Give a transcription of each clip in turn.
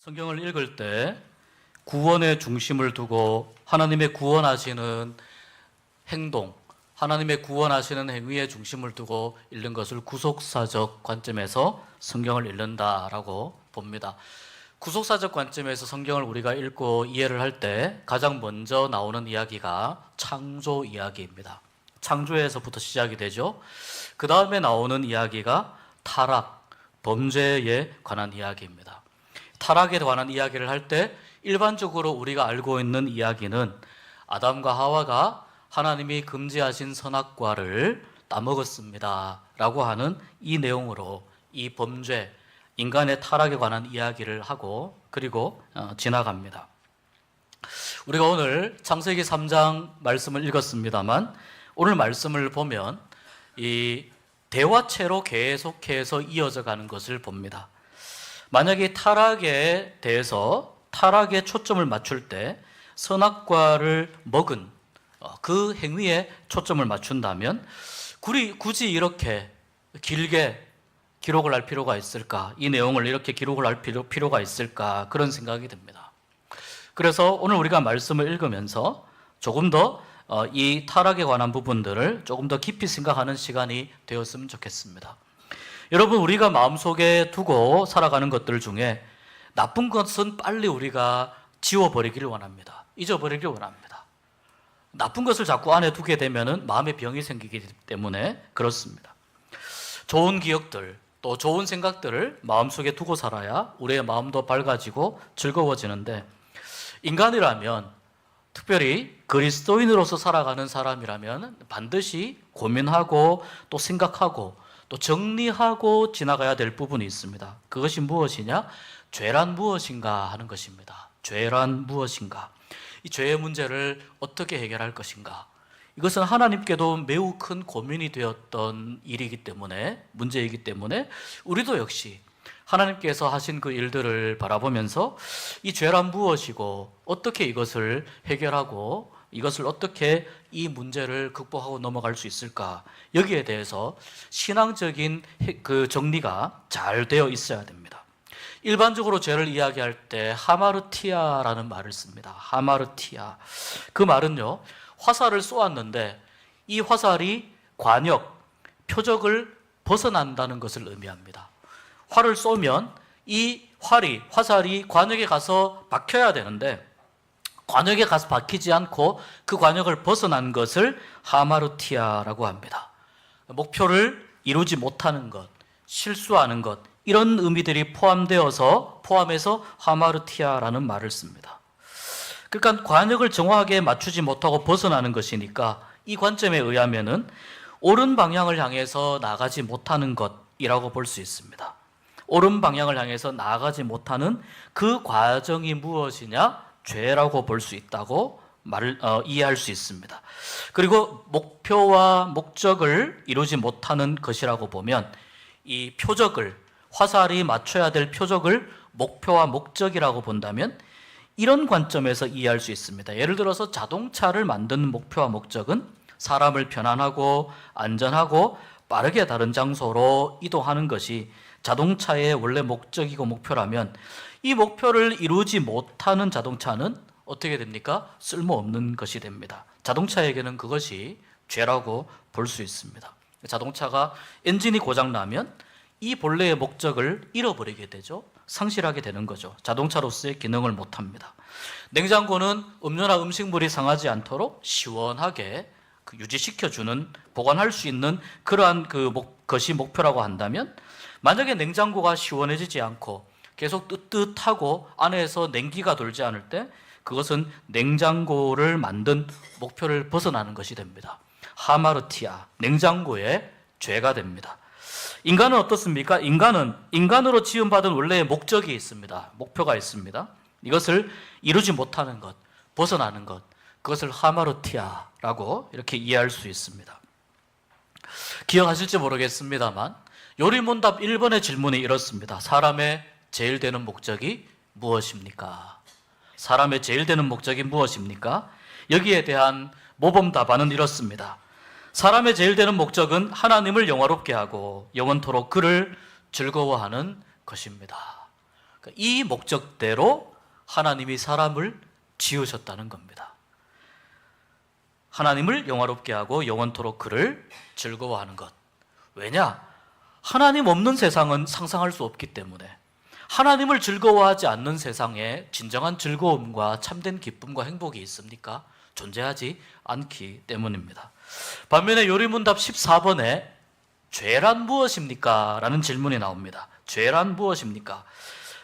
성경을 읽을 때 구원의 중심을 두고 하나님의 구원하시는 행동, 하나님의 구원하시는 행위의 중심을 두고 읽는 것을 구속사적 관점에서 성경을 읽는다라고 봅니다. 구속사적 관점에서 성경을 우리가 읽고 이해를 할 때 가장 먼저 나오는 이야기가 창조 이야기입니다. 창조에서부터 시작이 되죠. 그 다음에 나오는 이야기가 타락, 범죄에 관한 이야기입니다. 타락에 관한 이야기를 할 때 일반적으로 우리가 알고 있는 이야기는 아담과 하와가 하나님이 금지하신 선악과를 따먹었습니다 라고 하는 이 내용으로 이 범죄, 인간의 타락에 관한 이야기를 하고 그리고 지나갑니다. 우리가 오늘 창세기 3장 말씀을 읽었습니다만 오늘 말씀을 보면 이 대화체로 계속해서 이어져 가는 것을 봅니다. 만약에 타락에 대해서 타락에 초점을 맞출 때 선악과를 먹은 그 행위에 초점을 맞춘다면 굳이 이렇게 길게 기록을 할 필요가 있을까? 이 내용을 이렇게 기록을 할 필요가 있을까? 그런 생각이 듭니다. 그래서 오늘 우리가 말씀을 읽으면서 조금 더 이 타락에 관한 부분들을 조금 더 깊이 생각하는 시간이 되었으면 좋겠습니다. 여러분, 우리가 마음속에 두고 살아가는 것들 중에 나쁜 것은 빨리 우리가 지워버리기를 원합니다. 잊어버리기를 원합니다. 나쁜 것을 자꾸 안에 두게 되면 마음에 병이 생기기 때문에 그렇습니다. 좋은 기억들, 또 좋은 생각들을 마음속에 두고 살아야 우리의 마음도 밝아지고 즐거워지는데 인간이라면 특별히 그리스도인으로서 살아가는 사람이라면 반드시 고민하고 또 생각하고 또 정리하고 지나가야 될 부분이 있습니다. 그것이 무엇이냐? 죄란 무엇인가 하는 것입니다. 죄란 무엇인가? 이 죄의 문제를 어떻게 해결할 것인가? 이것은 하나님께도 매우 큰 고민이 되었던 일이기 때문에, 문제이기 때문에 우리도 역시 하나님께서 하신 그 일들을 바라보면서 이 죄란 무엇이고 어떻게 이것을 해결하고 이것을 어떻게 이 문제를 극복하고 넘어갈 수 있을까? 여기에 대해서 신앙적인 그 정리가 잘 되어 있어야 됩니다. 일반적으로 죄를 이야기할 때 하마르티아라는 말을 씁니다. 하마르티아. 그 말은요, 화살을 쏘았는데 이 화살이 관역, 표적을 벗어난다는 것을 의미합니다. 활을 쏘면 이 화살이 관역에 가서 박혀야 되는데 관역에 가서 박히지 않고 그 관역을 벗어난 것을 하마르티아라고 합니다. 목표를 이루지 못하는 것, 실수하는 것, 이런 의미들이 포함해서 하마르티아라는 말을 씁니다. 그러니까 관역을 정확하게 맞추지 못하고 벗어나는 것이니까 이 관점에 의하면은 옳은 방향을 향해서 나가지 못하는 것이라고 볼 수 있습니다. 옳은 방향을 향해서 나아가지 못하는 그 과정이 무엇이냐? 죄라고 볼 수 있다고 이해할 수 있습니다. 그리고 목표와 목적을 이루지 못하는 것이라고 보면 이 표적을, 화살이 맞춰야 될 표적을 목표와 목적이라고 본다면 이런 관점에서 이해할 수 있습니다. 예를 들어서 자동차를 만드는 목표와 목적은 사람을 편안하고 안전하고 빠르게 다른 장소로 이동하는 것이 자동차의 원래 목적이고 목표라면 이 목표를 이루지 못하는 자동차는 어떻게 됩니까? 쓸모없는 것이 됩니다. 자동차에게는 그것이 죄라고 볼 수 있습니다. 자동차가 엔진이 고장나면 이 본래의 목적을 잃어버리게 되죠. 상실하게 되는 거죠. 자동차로서의 기능을 못합니다. 냉장고는 음료나 음식물이 상하지 않도록 시원하게 유지시켜주는, 보관할 수 있는 그러한 것이 목표라고 한다면 만약에 냉장고가 시원해지지 않고 계속 뜨뜻하고 안에서 냉기가 돌지 않을 때 그것은 냉장고를 만든 목표를 벗어나는 것이 됩니다. 하마르티아, 냉장고의 죄가 됩니다. 인간은 어떻습니까? 인간으로 지음받은 원래의 목적이 있습니다. 목표가 있습니다. 이것을 이루지 못하는 것, 벗어나는 것, 그것을 하마르티아라고 이렇게 이해할 수 있습니다. 기억하실지 모르겠습니다만 요리문답 1번의 질문이 이렇습니다. 사람의 제일 되는 목적이 무엇입니까? 사람의 제일 되는 목적이 무엇입니까? 여기에 대한 모범 답안은 이렇습니다. 사람의 제일 되는 목적은 하나님을 영화롭게 하고 영원토록 그를 즐거워하는 것입니다. 이 목적대로 하나님이 사람을 지으셨다는 겁니다. 하나님을 영화롭게 하고 영원토록 그를 즐거워하는 것. 왜냐? 하나님 없는 세상은 상상할 수 없기 때문에, 하나님을 즐거워하지 않는 세상에 진정한 즐거움과 참된 기쁨과 행복이 있습니까? 존재하지 않기 때문입니다. 반면에 요리문답 14번에 죄란 무엇입니까? 라는 질문이 나옵니다. 죄란 무엇입니까?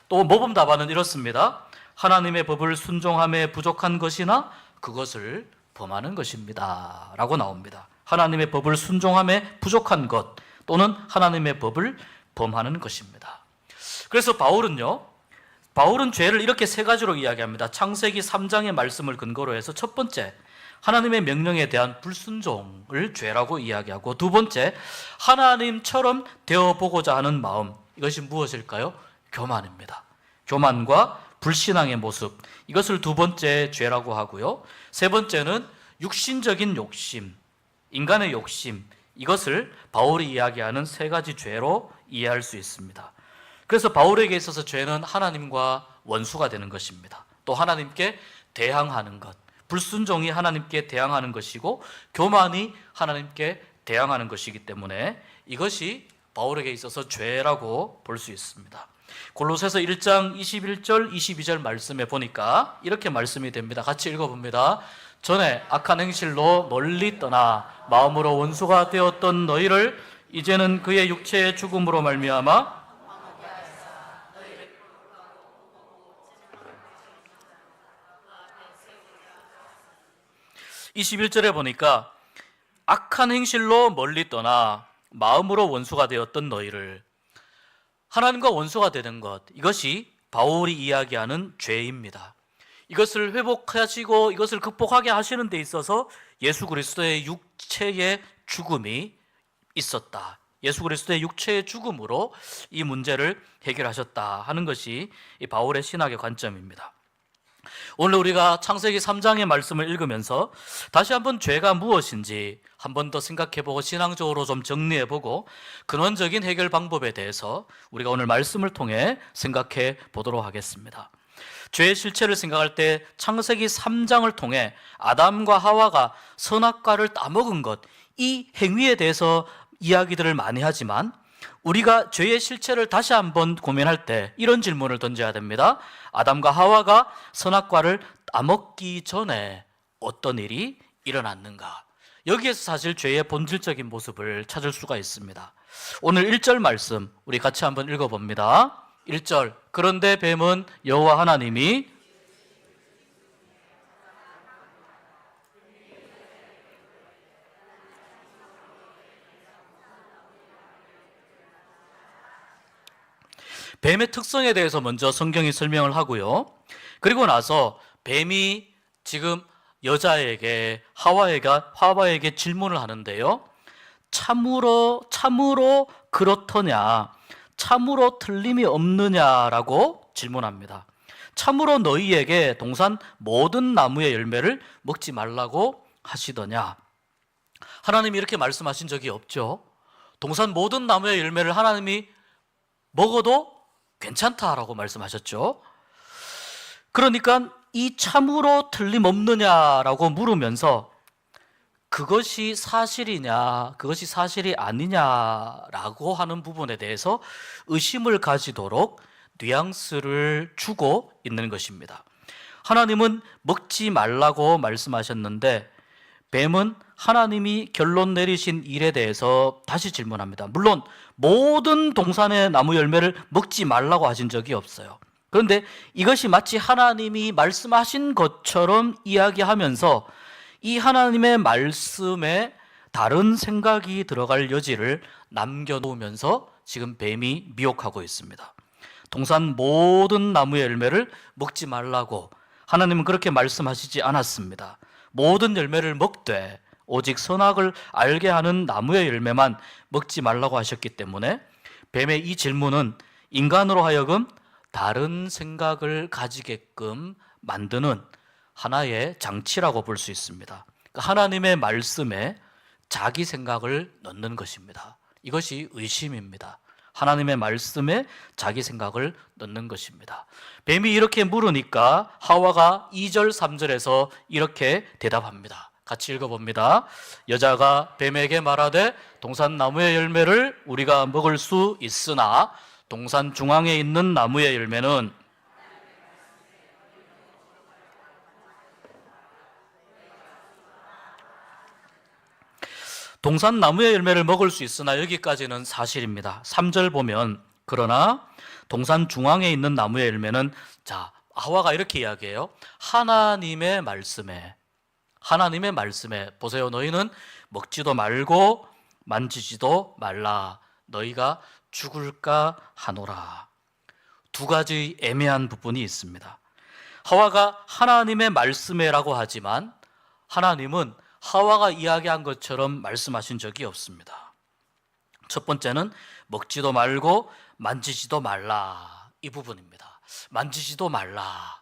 또 모범 답안은 이렇습니다. 하나님의 법을 순종함에 부족한 것이나 그것을 범하는 것입니다 라고 나옵니다. 하나님의 법을 순종함에 부족한 것 또는 하나님의 법을 범하는 것입니다. 그래서 바울은 죄를 이렇게 세 가지로 이야기합니다. 창세기 3장의 말씀을 근거로 해서 첫 번째, 하나님의 명령에 대한 불순종을 죄라고 이야기하고, 두 번째, 하나님처럼 되어보고자 하는 마음, 이것이 무엇일까요? 교만입니다. 교만과 불신앙의 모습, 이것을 두 번째 죄라고 하고요. 세 번째는 육신적인 욕심, 인간의 욕심, 이것을 바울이 이야기하는 세 가지 죄로 이해할 수 있습니다. 그래서 바울에게 있어서 죄는 하나님과 원수가 되는 것입니다. 또 하나님께 대항하는 것, 불순종이 하나님께 대항하는 것이고 교만이 하나님께 대항하는 것이기 때문에 이것이 바울에게 있어서 죄라고 볼 수 있습니다. 골로새서 1장 21절 22절 말씀에 보니까 이렇게 말씀이 됩니다. 같이 읽어봅니다. 전에 악한 행실로 멀리 떠나 마음으로 원수가 되었던 너희를 이제는 그의 육체의 죽음으로 말미암아 21절에 보니까 악한 행실로 멀리 떠나 마음으로 원수가 되었던 너희를, 하나님과 원수가 되는 것, 이것이 바울이 이야기하는 죄입니다. 이것을 회복하시고 이것을 극복하게 하시는 데 있어서 예수 그리스도의 육체의 죽음이 있었다. 예수 그리스도의 육체의 죽음으로 이 문제를 해결하셨다 하는 것이 이 바울의 신학의 관점입니다. 오늘 우리가 창세기 3장의 말씀을 읽으면서 다시 한번 죄가 무엇인지 한 번 더 생각해보고 신앙적으로 좀 정리해보고 근원적인 해결 방법에 대해서 우리가 오늘 말씀을 통해 생각해 보도록 하겠습니다. 죄의 실체를 생각할 때 창세기 3장을 통해 아담과 하와가 선악과를 따먹은 것, 이 행위에 대해서 이야기들을 많이 하지만 우리가 죄의 실체를 다시 한번 고민할 때 이런 질문을 던져야 됩니다. 아담과 하와가 선악과를 따먹기 전에 어떤 일이 일어났는가? 여기에서 사실 죄의 본질적인 모습을 찾을 수가 있습니다. 오늘 1절 말씀 우리 같이 한번 읽어봅니다. 1절, 그런데 뱀은 여호와 하나님이 뱀의 특성에 대해서 먼저 성경이 설명을 하고요. 그리고 나서 뱀이 지금 여자에게 하와에게 질문을 하는데요. 참으로 그렇더냐? 참으로 틀림이 없느냐라고 질문합니다. 참으로 너희에게 동산 모든 나무의 열매를 먹지 말라고 하시더냐? 하나님이 이렇게 말씀하신 적이 없죠. 동산 모든 나무의 열매를 하나님이 먹어도 괜찮다라고 말씀하셨죠. 그러니까 이 참으로 틀림없느냐라고 물으면서 그것이 사실이냐, 그것이 사실이 아니냐라고 하는 부분에 대해서 의심을 가지도록 뉘앙스를 주고 있는 것입니다. 하나님은 먹지 말라고 말씀하셨는데 뱀은 하나님이 결론 내리신 일에 대해서 다시 질문합니다. 물론 모든 동산의 나무 열매를 먹지 말라고 하신 적이 없어요. 그런데 이것이 마치 하나님이 말씀하신 것처럼 이야기하면서 이 하나님의 말씀에 다른 생각이 들어갈 여지를 남겨놓으면서 지금 뱀이 미혹하고 있습니다. 동산 모든 나무의 열매를 먹지 말라고 하나님은 그렇게 말씀하시지 않았습니다. 모든 열매를 먹되 오직 선악을 알게 하는 나무의 열매만 먹지 말라고 하셨기 때문에 뱀의 이 질문은 인간으로 하여금 다른 생각을 가지게끔 만드는 하나의 장치라고 볼 수 있습니다. 하나님의 말씀에 자기 생각을 넣는 것입니다. 이것이 의심입니다. 하나님의 말씀에 자기 생각을 넣는 것입니다. 뱀이 이렇게 물으니까 하와가 2절 3절에서 이렇게 대답합니다. 같이 읽어봅니다. 여자가 뱀에게 말하되 동산 나무의 열매를 우리가 먹을 수 있으나 동산 중앙에 있는 나무의 열매는 동산 나무의 열매를 먹을 수 있으나 여기까지는 사실입니다. 3절 보면 그러나 동산 중앙에 있는 나무의 열매는 자 하와가 이렇게 이야기해요. 하나님의 말씀에 보세요. 너희는 먹지도 말고 만지지도 말라. 너희가 죽을까 하노라. 두 가지 애매한 부분이 있습니다. 하와가 하나님의 말씀에라고 하지만 하나님은 하와가 이야기한 것처럼 말씀하신 적이 없습니다. 첫 번째는 먹지도 말고 만지지도 말라, 이 부분입니다. 만지지도 말라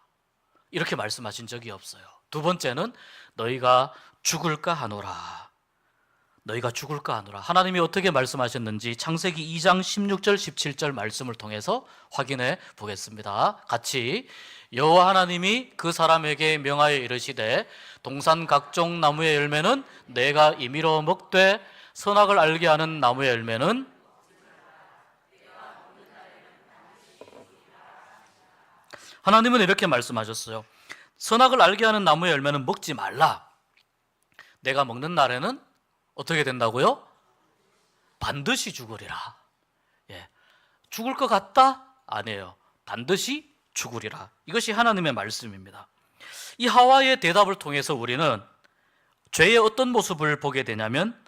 이렇게 말씀하신 적이 없어요. 두 번째는 너희가 죽을까 하노라. 너희가 죽을까 하노라. 하나님이 어떻게 말씀하셨는지 창세기 2장 16절 17절 말씀을 통해서 확인해 보겠습니다. 같이 여호와 하나님이 그 사람에게 명하여 이르시되 동산 각종 나무의 열매는 내가 임의로 먹되 선악을 알게 하는 나무의 열매는 하나님은 이렇게 말씀하셨어요. 선악을 알게 하는 나무의 열매는 먹지 말라. 내가 먹는 날에는 어떻게 된다고요? 반드시 죽으리라. 예. 죽을 것 같다? 아니에요. 반드시 죽으리라. 이것이 하나님의 말씀입니다. 이 하와의 대답을 통해서 우리는 죄의 어떤 모습을 보게 되냐면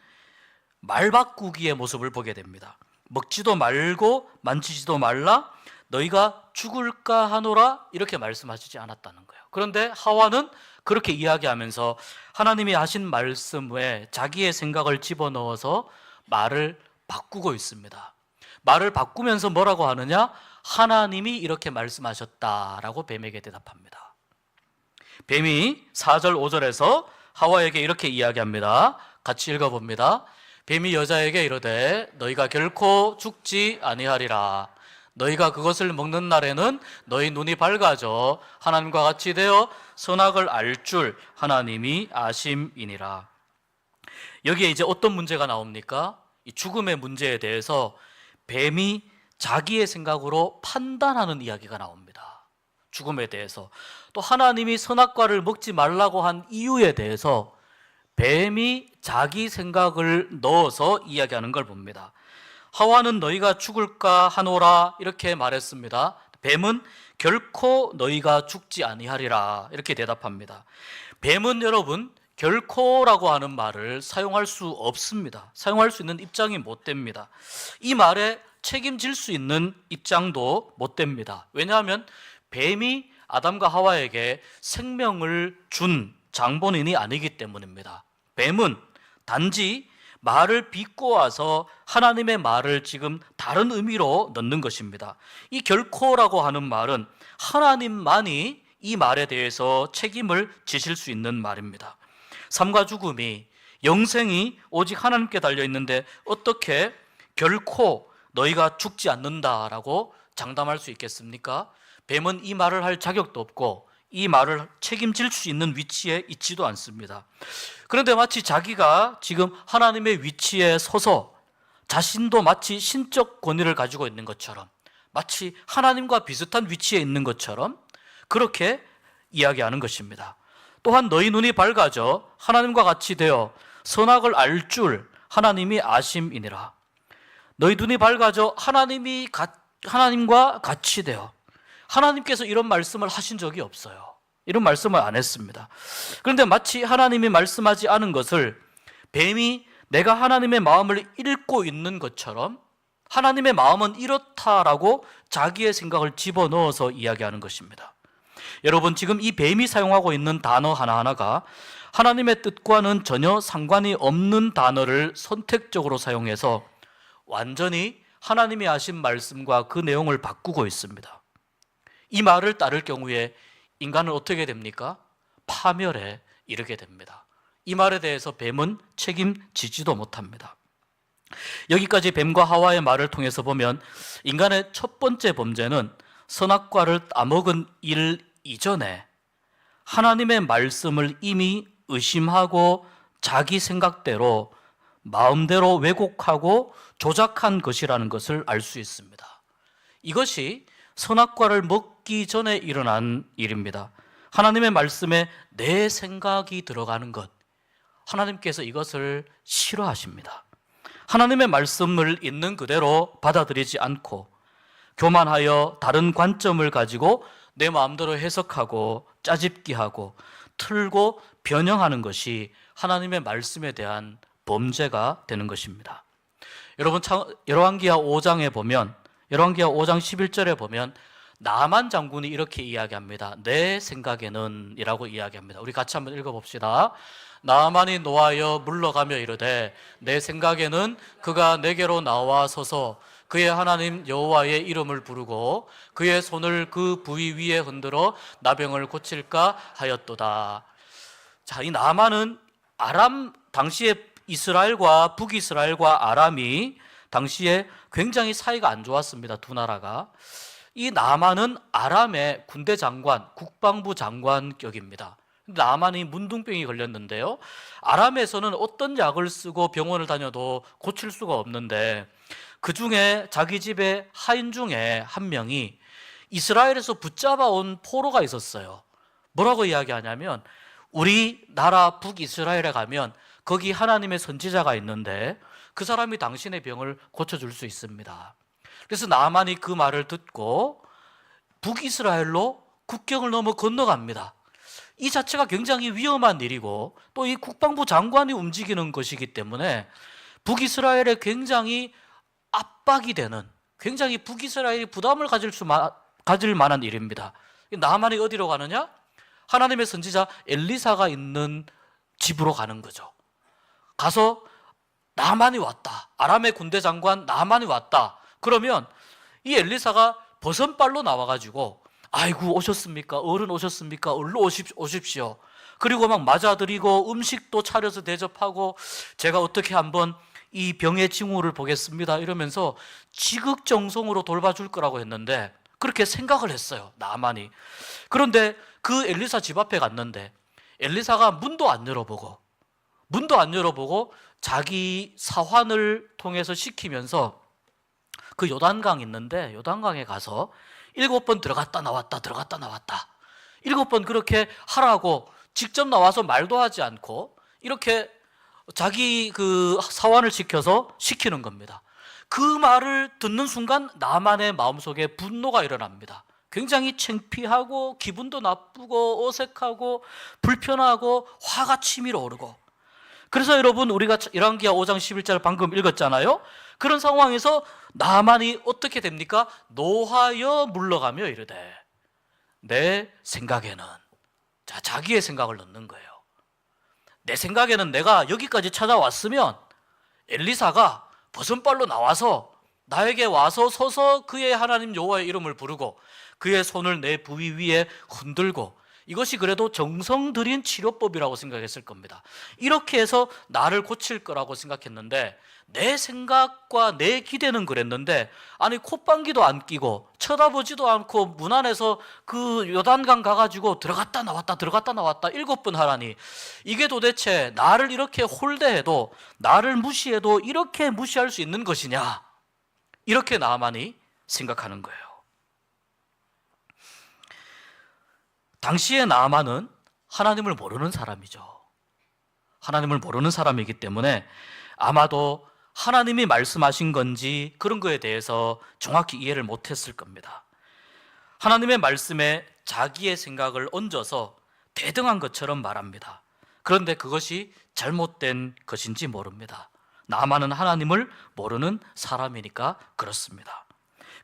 말 바꾸기의 모습을 보게 됩니다. 먹지도 말고 만지지도 말라. 너희가 죽을까 하노라 이렇게 말씀하시지 않았다는 거예요. 그런데 하와는 그렇게 이야기하면서 하나님이 하신 말씀에 자기의 생각을 집어넣어서 말을 바꾸고 있습니다. 말을 바꾸면서 뭐라고 하느냐? 하나님이 이렇게 말씀하셨다라고 뱀에게 대답합니다. 뱀이 4절 5절에서 하와에게 이렇게 이야기합니다. 같이 읽어봅니다. 뱀이 여자에게 이르되 너희가 결코 죽지 아니하리라. 너희가 그것을 먹는 날에는 너희 눈이 밝아져 하나님과 같이 되어 선악을 알 줄 하나님이 아심이니라. 여기에 이제 어떤 문제가 나옵니까? 이 죽음의 문제에 대해서 뱀이 자기의 생각으로 판단하는 이야기가 나옵니다. 죽음에 대해서. 또 하나님이 선악과를 먹지 말라고 한 이유에 대해서 뱀이 자기 생각을 넣어서 이야기하는 걸 봅니다. 하와는 너희가 죽을까 하노라 이렇게 말했습니다. 뱀은 결코 너희가 죽지 아니하리라 이렇게 대답합니다. 뱀은 여러분 결코라고 하는 말을 사용할 수 없습니다. 사용할 수 있는 입장이 못 됩니다. 이 말에 책임질 수 있는 입장도 못 됩니다. 왜냐하면 뱀이 아담과 하와에게 생명을 준 장본인이 아니기 때문입니다. 뱀은 단지 말을 비꼬아서 하나님의 말을 지금 다른 의미로 넣는 것입니다. 이 결코라고 하는 말은 하나님만이 이 말에 대해서 책임을 지실 수 있는 말입니다. 삶과 죽음이, 영생이 오직 하나님께 달려있는데 어떻게 결코 너희가 죽지 않는다라고 장담할 수 있겠습니까? 뱀은 이 말을 할 자격도 없고 이 말을 책임질 수 있는 위치에 있지도 않습니다. 그런데 마치 자기가 지금 하나님의 위치에 서서 자신도 마치 신적 권위를 가지고 있는 것처럼, 마치 하나님과 비슷한 위치에 있는 것처럼 그렇게 이야기하는 것입니다. 또한 너희 눈이 밝아져 하나님과 같이 되어 선악을 알 줄 하나님이 아심이니라. 너희 눈이 밝아져 하나님과 같이 되어, 하나님께서 이런 말씀을 하신 적이 없어요. 이런 말씀을 안 했습니다. 그런데 마치 하나님이 말씀하지 않은 것을 뱀이 내가 하나님의 마음을 읽고 있는 것처럼 하나님의 마음은 이렇다라고 자기의 생각을 집어넣어서 이야기하는 것입니다. 여러분, 지금 이 뱀이 사용하고 있는 단어 하나하나가 하나님의 뜻과는 전혀 상관이 없는 단어를 선택적으로 사용해서 완전히 하나님이 하신 말씀과 그 내용을 바꾸고 있습니다. 이 말을 따를 경우에 인간은 어떻게 됩니까? 파멸에 이르게 됩니다. 이 말에 대해서 뱀은 책임지지도 못합니다. 여기까지 뱀과 하와의 말을 통해서 보면 인간의 첫 번째 범죄는 선악과를 따먹은 일 이전에 하나님의 말씀을 이미 의심하고 자기 생각대로 마음대로 왜곡하고 조작한 것이라는 것을 알 수 있습니다. 이것이 선악과를 먹기 전에 일어난 일입니다. 하나님의 말씀에 내 생각이 들어가는 것, 하나님께서 이것을 싫어하십니다. 하나님의 말씀을 있는 그대로 받아들이지 않고 교만하여 다른 관점을 가지고 내 마음대로 해석하고 짜집기하고 틀고 변형하는 것이 하나님의 말씀에 대한 범죄가 되는 것입니다. 여러분, 열왕기하 5장에 보면, 열왕기하 5장 11절에 보면 나만 장군이 이렇게 이야기합니다. 내 생각에는 이라고 이야기합니다. 우리 같이 한번 읽어봅시다. 나만이 노하여 물러가며 이르되 내 생각에는 그가 내게로 나와서서 그의 하나님 여호와의 이름을 부르고 그의 손을 그 부위 위에 흔들어 나병을 고칠까 하였도다. 자, 이 나만은 아람, 당시에 이스라엘과 북이스라엘과 아람이 당시에 굉장히 사이가 안 좋았습니다. 두 나라가. 이 나만은 아람의 군대 장관, 국방부 장관격입니다. 나만이 문둥병이 걸렸는데요, 아람에서는 어떤 약을 쓰고 병원을 다녀도 고칠 수가 없는데 그 중에 자기 집에 하인 중에 한 명이 이스라엘에서 붙잡아온 포로가 있었어요. 뭐라고 이야기하냐면 우리나라 북이스라엘에 가면 거기 하나님의 선지자가 있는데 그 사람이 당신의 병을 고쳐줄 수 있습니다. 그래서 나만이 그 말을 듣고 북이스라엘로 국경을 넘어 건너갑니다. 이 자체가 굉장히 위험한 일이고 또 이 국방부 장관이 움직이는 것이기 때문에 북이스라엘에 굉장히 압박이 되는, 굉장히 북이스라엘이 부담을 가질 만한 일입니다. 나만이 어디로 가느냐? 하나님의 선지자 엘리사가 있는 집으로 가는 거죠. 가서 나만이 왔다, 아람의 군대 장관 나만이 왔다. 그러면 이 엘리사가 버선발로 나와가지고 아이고 오셨습니까? 어른 오셨습니까? 얼른 오십시오. 그리고 막 맞아드리고 음식도 차려서 대접하고 제가 어떻게 한번 이 병의 징후를 보겠습니다 이러면서 지극정성으로 돌봐줄 거라고 했는데 그렇게 생각을 했어요, 나만이. 그런데 그 엘리사 집 앞에 갔는데 엘리사가 문도 안 열어보고 자기 사환을 통해서 시키면서 그 요단강 있는데 요단강에 가서 7번 들어갔다 나왔다 7번 그렇게 하라고 직접 나와서 말도 하지 않고 이렇게 자기 그 사환을 시켜서 시키는 겁니다. 그 말을 듣는 순간 나만의 마음속에 분노가 일어납니다. 굉장히 창피하고 기분도 나쁘고 어색하고 불편하고 화가 치밀어 오르고. 그래서 여러분, 우리가 열왕기하 5장 11절 방금 읽었잖아요. 그런 상황에서 나만이 어떻게 됩니까? 노하여 물러가며 이르되 내 생각에는, 자, 자기의 생각을 넣는 거예요. 내 생각에는 내가 여기까지 찾아왔으면 엘리사가 버선발로 나와서 나에게 와서 서서 그의 하나님 여호와의 이름을 부르고 그의 손을 내 부위 위에 흔들고, 이것이 그래도 정성 들인 치료법이라고 생각했을 겁니다. 이렇게 해서 나를 고칠 거라고 생각했는데 내 생각과 내 기대는 그랬는데 아니 콧방귀도 안 끼고 쳐다보지도 않고 문 안에서 그 요단강 가가지고 들어갔다 나왔다 7번 하라니, 이게 도대체 나를 이렇게 홀대해도 나를 무시해도 이렇게 무시할 수 있는 것이냐, 이렇게 나만이 생각하는 거예요. 당시에 나아만은 하나님을 모르는 사람이죠. 하나님을 모르는 사람이기 때문에 아마도 하나님이 말씀하신 건지 그런 거에 대해서 정확히 이해를 못했을 겁니다. 하나님의 말씀에 자기의 생각을 얹어서 대등한 것처럼 말합니다. 그런데 그것이 잘못된 것인지 모릅니다. 나아만은 하나님을 모르는 사람이니까 그렇습니다.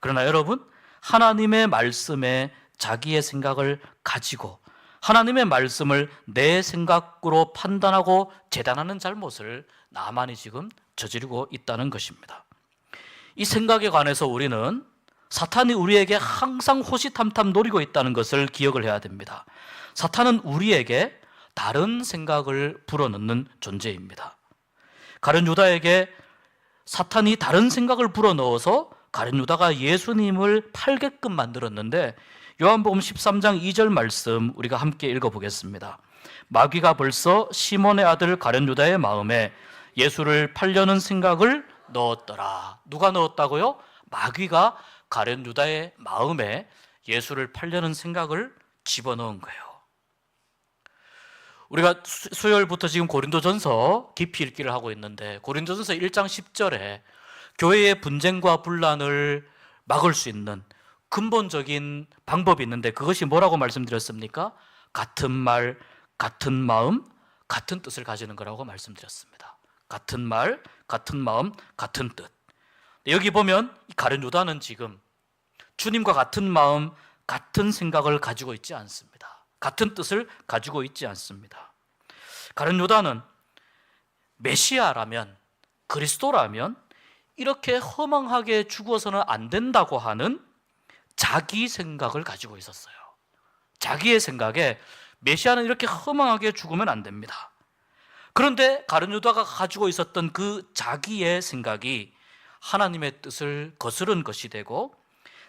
그러나 여러분, 하나님의 말씀에 자기의 생각을 가지고 하나님의 말씀을 내 생각으로 판단하고 재단하는 잘못을 나만이 지금 저지르고 있다는 것입니다. 이 생각에 관해서 우리는 사탄이 우리에게 항상 호시탐탐 노리고 있다는 것을 기억을 해야 됩니다. 사탄은 우리에게 다른 생각을 불어넣는 존재입니다. 가룟 유다에게 사탄이 다른 생각을 불어넣어서 가룟 유다가 예수님을 팔게끔 만들었는데, 요한복음 13장 2절 말씀 우리가 함께 읽어보겠습니다. 마귀가 벌써 시몬의 아들 가룟 유다의 마음에 예수를 팔려는 생각을 넣었더라. 누가 넣었다고요? 마귀가 가룟 유다의 마음에 예수를 팔려는 생각을 집어넣은 거예요. 우리가 수요일부터 지금 고린도전서 깊이 읽기를 하고 있는데, 고린도전서 1장 10절에 교회의 분쟁과 분란을 막을 수 있는 근본적인 방법이 있는데, 그것이 뭐라고 말씀드렸습니까? 같은 말, 같은 마음, 같은 뜻을 가지는 거라고 말씀드렸습니다. 같은 말, 같은 마음, 같은 뜻. 여기 보면 가룟 유다는 지금 주님과 같은 마음, 같은 생각을 가지고 있지 않습니다. 같은 뜻을 가지고 있지 않습니다. 가룟 유다는 메시아라면, 그리스도라면 이렇게 허망하게 죽어서는 안 된다고 하는 자기 생각을 가지고 있었어요. 자기의 생각에 메시아는 이렇게 허망하게 죽으면 안 됩니다. 그런데 가룟 유다가 가지고 있었던 그 자기의 생각이 하나님의 뜻을 거스른 것이 되고,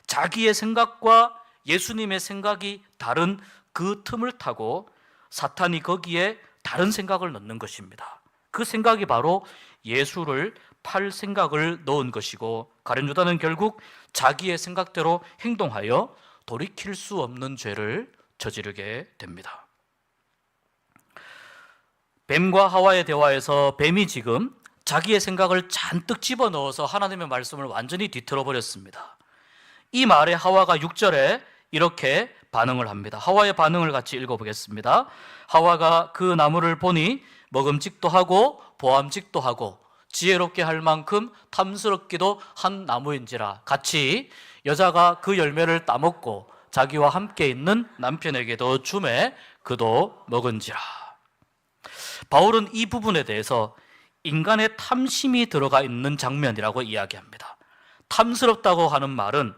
자기의 생각과 예수님의 생각이 다른 그 틈을 타고 사탄이 거기에 다른 생각을 넣는 것입니다. 그 생각이 바로 예수를 팔 생각을 넣은 것이고, 가룟 유다는 결국 자기의 생각대로 행동하여 돌이킬 수 없는 죄를 저지르게 됩니다. 뱀과 하와의 대화에서 뱀이 지금 자기의 생각을 잔뜩 집어넣어서 하나님의 말씀을 완전히 뒤틀어 버렸습니다. 이 말에 하와가 6절에 이렇게 반응을 합니다. 하와의 반응을 같이 읽어보겠습니다. 하와가 그 나무를 보니 먹음직도 하고 보암직도 하고 지혜롭게 할 만큼 탐스럽기도 한 나무인지라. 같이 여자가 그 열매를 따먹고 자기와 함께 있는 남편에게도 주매 그도 먹은지라. 바울은 이 부분에 대해서 인간의 탐심이 들어가 있는 장면이라고 이야기합니다. 탐스럽다고 하는 말은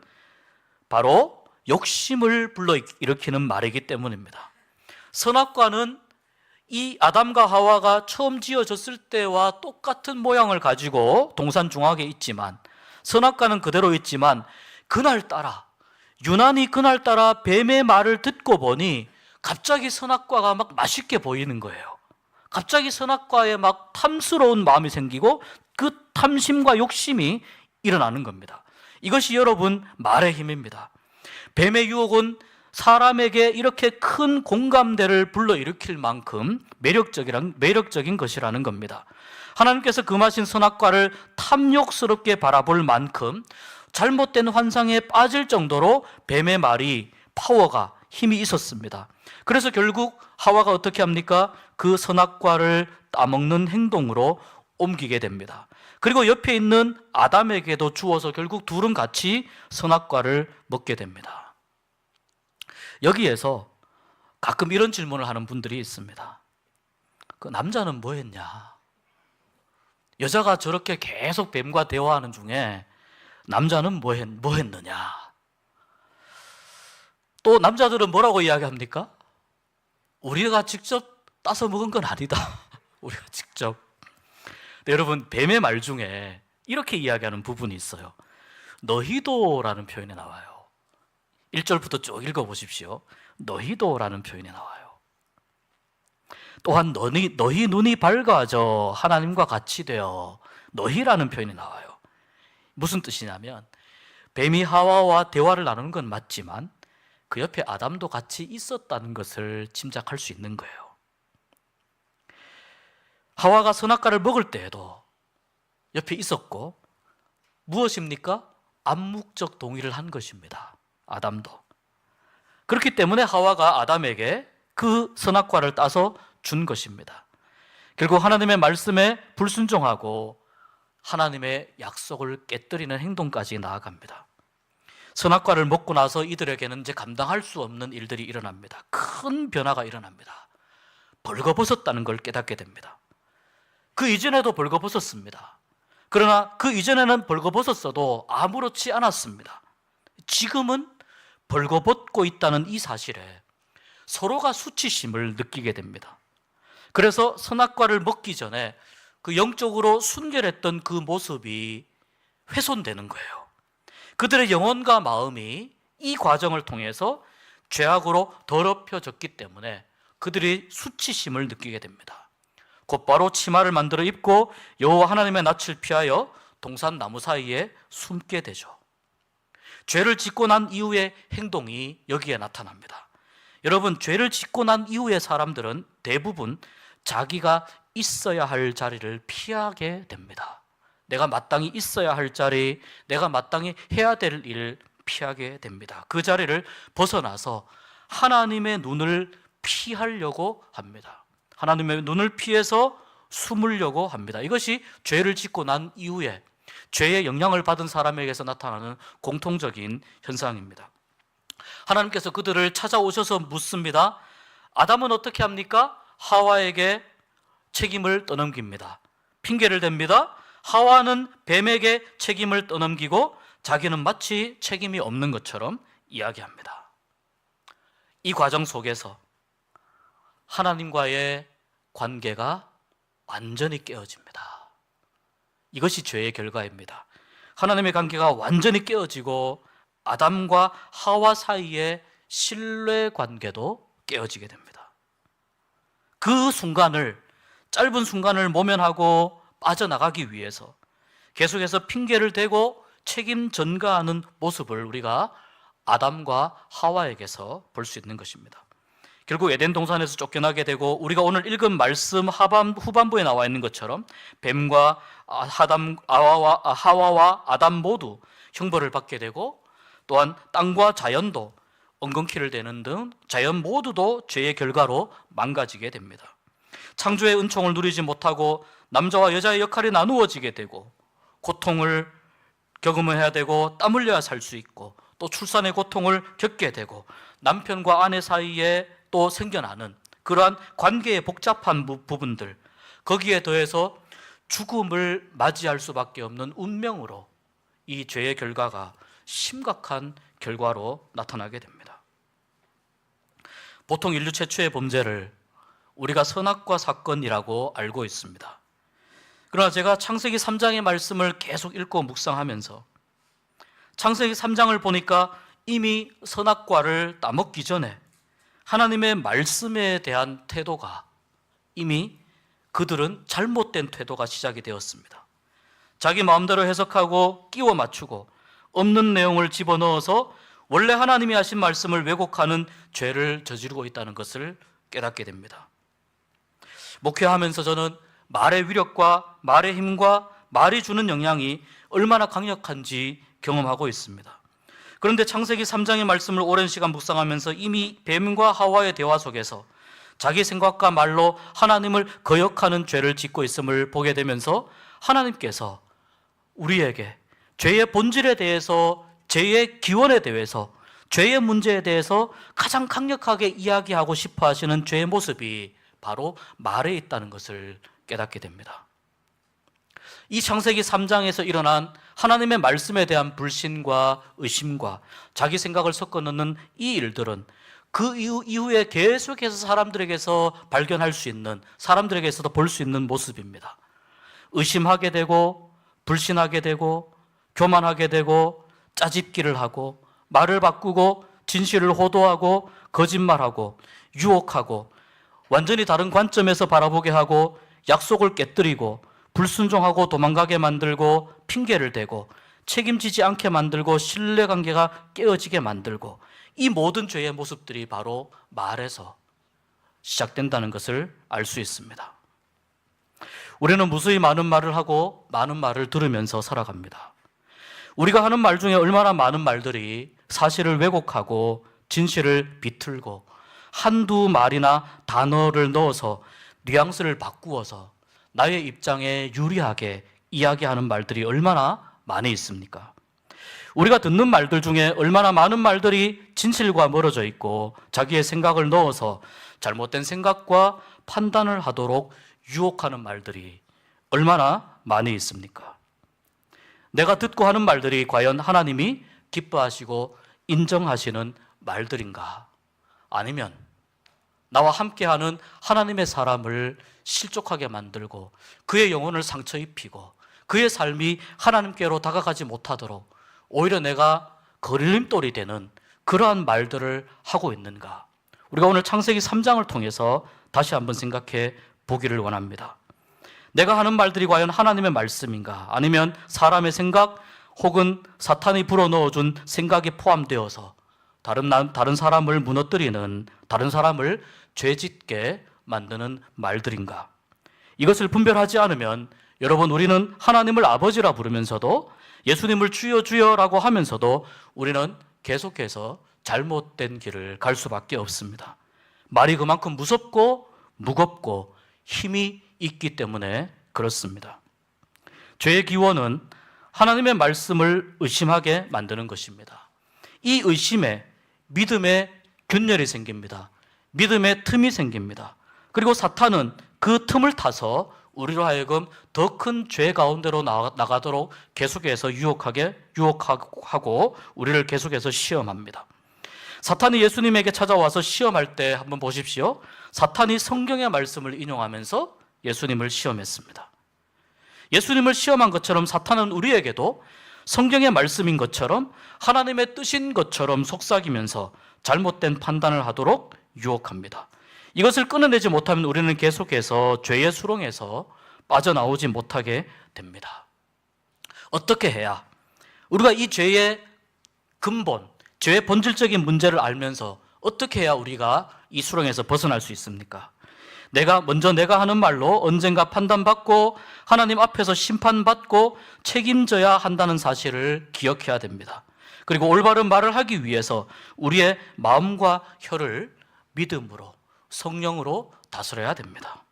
바로 욕심을 불러일으키는 말이기 때문입니다. 선악과는 이 아담과 하와가 처음 지어졌을 때와 똑같은 모양을 가지고 동산 중앙에 있지만, 선악과는 그대로 있지만 그날따라, 유난히 그날따라 뱀의 말을 듣고 보니 갑자기 선악과가 막 맛있게 보이는 거예요. 갑자기 선악과에 막 탐스러운 마음이 생기고 그 탐심과 욕심이 일어나는 겁니다. 이것이 여러분 말의 힘입니다. 뱀의 유혹은 사람에게 이렇게 큰 공감대를 불러일으킬 만큼 매력적인 것이라는 겁니다. 하나님께서 금하신 선악과를 탐욕스럽게 바라볼 만큼 잘못된 환상에 빠질 정도로 뱀의 말이 파워가, 힘이 있었습니다. 그래서 결국 하와가 어떻게 합니까? 그 선악과를 따먹는 행동으로 옮기게 됩니다. 그리고 옆에 있는 아담에게도 주어서 결국 둘은 같이 선악과를 먹게 됩니다. 여기에서 가끔 이런 질문을 하는 분들이 있습니다. 그 남자는 뭐 했냐? 여자가 저렇게 계속 뱀과 대화하는 중에 남자는 뭐 했느냐? 또 남자들은 뭐라고 이야기합니까? 우리가 직접 따서 먹은 건 아니다. 우리가 직접. 네, 여러분, 뱀의 말 중에 이렇게 이야기하는 부분이 있어요. 너희도라는 표현이 나와요. 1절부터 쭉 읽어보십시오. 너희도라는 표현이 나와요. 또한 너희 눈이 밝아져 하나님과 같이 되어, 너희라는 표현이 나와요. 무슨 뜻이냐면 뱀이 하와와 대화를 나누는 건 맞지만 그 옆에 아담도 같이 있었다는 것을 짐작할 수 있는 거예요. 하와가 선악과를 먹을 때에도 옆에 있었고, 무엇입니까? 암묵적 동의를 한 것입니다. 아담도. 그렇기 때문에 하와가 아담에게 그 선악과를 따서 준 것입니다. 결국 하나님의 말씀에 불순종하고 하나님의 약속을 깨뜨리는 행동까지 나아갑니다. 선악과를 먹고 나서 이들에게는 이제 감당할 수 없는 일들이 일어납니다. 큰 변화가 일어납니다. 벌거벗었다는 걸 깨닫게 됩니다. 그 이전에도 벌거벗었습니다. 그러나 그 이전에는 벌거벗었어도 아무렇지 않았습니다. 지금은 벌거벗고 있다는 이 사실에 서로가 수치심을 느끼게 됩니다. 그래서 선악과를 먹기 전에 그 영적으로 순결했던 그 모습이 훼손되는 거예요. 그들의 영혼과 마음이 이 과정을 통해서 죄악으로 더럽혀졌기 때문에 그들이 수치심을 느끼게 됩니다. 곧바로 치마를 만들어 입고 여호와 하나님의 낯을 피하여 동산 나무 사이에 숨게 되죠. 죄를 짓고 난 이후의 행동이 여기에 나타납니다. 여러분, 죄를 짓고 난 이후의 사람들은 대부분 자기가 있어야 할 자리를 피하게 됩니다. 내가 마땅히 있어야 할 자리, 내가 마땅히 해야 될 일 피하게 됩니다. 그 자리를 벗어나서 하나님의 눈을 피하려고 합니다. 하나님의 눈을 피해서 숨으려고 합니다. 이것이 죄를 짓고 난 이후에 죄의 영향을 받은 사람에게서 나타나는 공통적인 현상입니다. 하나님께서 그들을 찾아오셔서 묻습니다. 아담은 어떻게 합니까? 하와에게 책임을 떠넘깁니다. 핑계를 댑니다. 하와는 뱀에게 책임을 떠넘기고 자기는 마치 책임이 없는 것처럼 이야기합니다. 이 과정 속에서 하나님과의 관계가 완전히 깨어집니다. 이것이 죄의 결과입니다. 하나님의 관계가 완전히 깨어지고 아담과 하와 사이의 신뢰 관계도 깨어지게 됩니다. 그 순간을, 짧은 순간을 모면하고 빠져나가기 위해서 계속해서 핑계를 대고 책임 전가하는 모습을 우리가 아담과 하와에게서 볼 수 있는 것입니다. 결국 에덴 동산에서 쫓겨나게 되고 우리가 오늘 읽은 말씀 후반부에 나와 있는 것처럼 뱀과 하와와 아담 모두 형벌을 받게 되고 또한 땅과 자연도 엉겅퀴를 대는 등 자연 모두도 죄의 결과로 망가지게 됩니다. 창조의 은총을 누리지 못하고 남자와 여자의 역할이 나누어지게 되고 고통을 경험해야 되고 땀 흘려야 살 수 있고 또 출산의 고통을 겪게 되고 남편과 아내 사이에 또 생겨나는 그러한 관계의 복잡한 부분들, 거기에 더해서 죽음을 맞이할 수밖에 없는 운명으로 이 죄의 결과가 심각한 결과로 나타나게 됩니다. 보통 인류 최초의 범죄를 우리가 선악과 사건이라고 알고 있습니다. 그러나 제가 창세기 3장의 말씀을 계속 읽고 묵상하면서 창세기 3장을 보니까 이미 선악과를 따먹기 전에 하나님의 말씀에 대한 태도가 이미 그들은 잘못된 태도가 시작이 되었습니다. 자기 마음대로 해석하고 끼워 맞추고 없는 내용을 집어넣어서 원래 하나님이 하신 말씀을 왜곡하는 죄를 저지르고 있다는 것을 깨닫게 됩니다. 목회하면서 저는 말의 위력과 말의 힘과 말이 주는 영향이 얼마나 강력한지 경험하고 있습니다. 그런데 창세기 3장의 말씀을 오랜 시간 묵상하면서 이미 뱀과 하와의 대화 속에서 자기 생각과 말로 하나님을 거역하는 죄를 짓고 있음을 보게 되면서 하나님께서 우리에게 죄의 본질에 대해서, 죄의 기원에 대해서, 죄의 문제에 대해서 가장 강력하게 이야기하고 싶어 하시는 죄의 모습이 바로 말에 있다는 것을 깨닫게 됩니다. 이 창세기 3장에서 일어난 하나님의 말씀에 대한 불신과 의심과 자기 생각을 섞어 넣는 이 일들은 그 이후에 계속해서 사람들에게서 발견할 수 있는, 사람들에게서도 볼 수 있는 모습입니다. 의심하게 되고 불신하게 되고 교만하게 되고 짜집기를 하고 말을 바꾸고 진실을 호도하고 거짓말하고 유혹하고 완전히 다른 관점에서 바라보게 하고 약속을 깨뜨리고 불순종하고 도망가게 만들고 핑계를 대고 책임지지 않게 만들고 신뢰관계가 깨어지게 만들고 이 모든 죄의 모습들이 바로 말에서 시작된다는 것을 알 수 있습니다. 우리는 무수히 많은 말을 하고 많은 말을 들으면서 살아갑니다. 우리가 하는 말 중에 얼마나 많은 말들이 사실을 왜곡하고 진실을 비틀고 한두 말이나 단어를 넣어서 뉘앙스를 바꾸어서 나의 입장에 유리하게 이야기하는 말들이 얼마나 많이 있습니까? 우리가 듣는 말들 중에 얼마나 많은 말들이 진실과 멀어져 있고 자기의 생각을 넣어서 잘못된 생각과 판단을 하도록 유혹하는 말들이 얼마나 많이 있습니까? 내가 듣고 하는 말들이 과연 하나님이 기뻐하시고 인정하시는 말들인가? 아니면 나와 함께하는 하나님의 사람을 실족하게 만들고 그의 영혼을 상처 입히고 그의 삶이 하나님께로 다가가지 못하도록 오히려 내가 걸림돌이 되는 그러한 말들을 하고 있는가? 우리가 오늘 창세기 3장을 통해서 다시 한번 생각해 보기를 원합니다. 내가 하는 말들이 과연 하나님의 말씀인가? 아니면 사람의 생각 혹은 사탄이 불어넣어준 생각이 포함되어서 다른 사람을 무너뜨리는, 다른 사람을 죄짓게 만드는 말들인가? 이것을 분별하지 않으면 여러분, 우리는 하나님을 아버지라 부르면서도 예수님을 주여 주여라고 하면서도 우리는 계속해서 잘못된 길을 갈 수밖에 없습니다. 말이 그만큼 무섭고 무겁고 힘이 있기 때문에 그렇습니다. 죄의 기원은 하나님의 말씀을 의심하게 만드는 것입니다. 이 의심에 믿음의 균열이 생깁니다. 믿음의 틈이 생깁니다. 그리고 사탄은 그 틈을 타서 우리로 하여금 더 큰 죄 가운데로 나가도록 계속해서 유혹하고 우리를 계속해서 시험합니다. 사탄이 예수님에게 찾아와서 시험할 때 한번 보십시오. 사탄이 성경의 말씀을 인용하면서 예수님을 시험했습니다. 예수님을 시험한 것처럼 사탄은 우리에게도 성경의 말씀인 것처럼 하나님의 뜻인 것처럼 속삭이면서 잘못된 판단을 하도록 유혹합니다. 이것을 끊어내지 못하면 우리는 계속해서 죄의 수렁에서 빠져나오지 못하게 됩니다. 어떻게 해야 우리가 이 죄의 근본, 죄의 본질적인 문제를 알면서 어떻게 해야 우리가 이 수렁에서 벗어날 수 있습니까? 내가 하는 말로 언젠가 판단받고 하나님 앞에서 심판받고 책임져야 한다는 사실을 기억해야 됩니다. 그리고 올바른 말을 하기 위해서 우리의 마음과 혀를 믿음으로, 성령으로 다스려야 됩니다.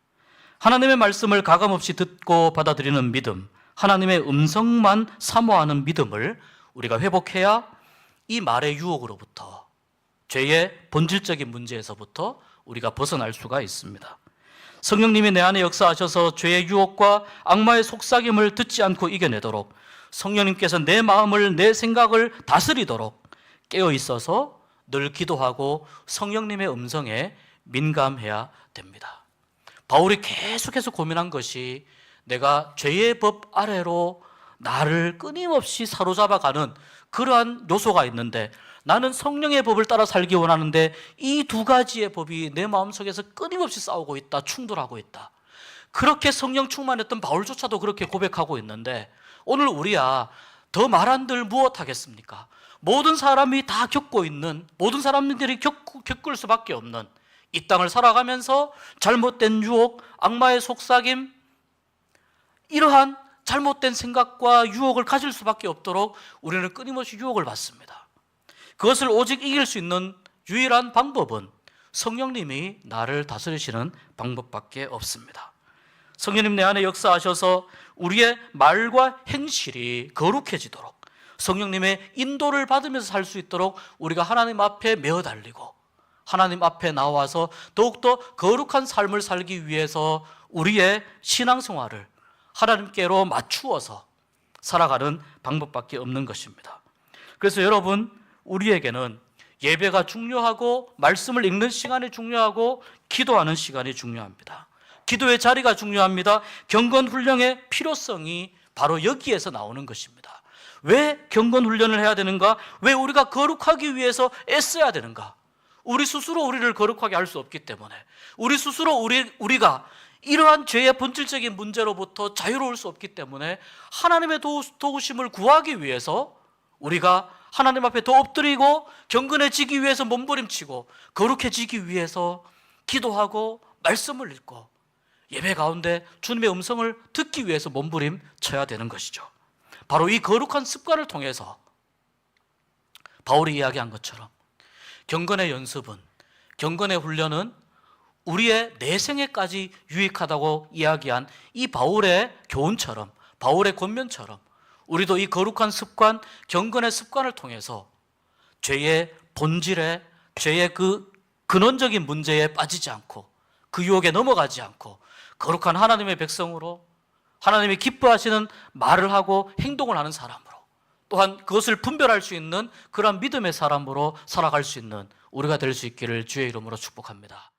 하나님의 말씀을 가감없이 듣고 받아들이는 믿음, 하나님의 음성만 사모하는 믿음을 우리가 회복해야 이 말의 유혹으로부터, 죄의 본질적인 문제에서부터 우리가 벗어날 수가 있습니다. 성령님이 내 안에 역사하셔서 죄의 유혹과 악마의 속삭임을 듣지 않고 이겨내도록 성령님께서 내 마음을, 내 생각을 다스리도록 깨어 있어서 늘 기도하고 성령님의 음성에 민감해야 됩니다. 바울이 계속해서 고민한 것이 내가 죄의 법 아래로 나를 끊임없이 사로잡아가는 그러한 요소가 있는데 나는 성령의 법을 따라 살기 원하는데 이 두 가지의 법이 내 마음속에서 끊임없이 싸우고 있다, 충돌하고 있다. 그렇게 성령 충만했던 바울조차도 그렇게 고백하고 있는데 오늘 우리야 더 말한들 무엇하겠습니까? 모든 사람이 다 겪고 있는, 모든 사람들이 겪을 수밖에 없는 이 땅을 살아가면서 잘못된 유혹, 악마의 속삭임, 이러한 잘못된 생각과 유혹을 가질 수밖에 없도록 우리는 끊임없이 유혹을 받습니다. 그것을 오직 이길 수 있는 유일한 방법은 성령님이 나를 다스리시는 방법밖에 없습니다. 성령님 내 안에 역사하셔서 우리의 말과 행실이 거룩해지도록 성령님의 인도를 받으면서 살 수 있도록 우리가 하나님 앞에 메어 달리고 하나님 앞에 나와서 더욱더 거룩한 삶을 살기 위해서 우리의 신앙생활을 하나님께로 맞추어서 살아가는 방법밖에 없는 것입니다. 그래서 여러분, 우리에게는 예배가 중요하고 말씀을 읽는 시간이 중요하고 기도하는 시간이 중요합니다. 기도의 자리가 중요합니다. 경건훈련의 필요성이 바로 여기에서 나오는 것입니다. 왜 경건훈련을 해야 되는가? 왜 우리가 거룩하기 위해서 애써야 되는가? 우리 스스로 우리를 거룩하게 할 수 없기 때문에, 우리 스스로 우리가 이러한 죄의 본질적인 문제로부터 자유로울 수 없기 때문에 하나님의 도우심을 구하기 위해서 우리가 하나님 앞에 더 엎드리고 경건해지기 위해서 몸부림치고 거룩해지기 위해서 기도하고 말씀을 읽고 예배 가운데 주님의 음성을 듣기 위해서 몸부림쳐야 되는 것이죠. 바로 이 거룩한 습관을 통해서 바울이 이야기한 것처럼 경건의 연습은, 경건의 훈련은 우리의 내생에까지 유익하다고 이야기한 이 바울의 교훈처럼, 바울의 권면처럼 우리도 이 거룩한 습관, 경건의 습관을 통해서 죄의 본질에, 죄의 그 근원적인 문제에 빠지지 않고 그 유혹에 넘어가지 않고 거룩한 하나님의 백성으로 하나님이 기뻐하시는 말을 하고 행동을 하는 사람으로, 또한 그것을 분별할 수 있는 그런 믿음의 사람으로 살아갈 수 있는 우리가 될 수 있기를 주의 이름으로 축복합니다.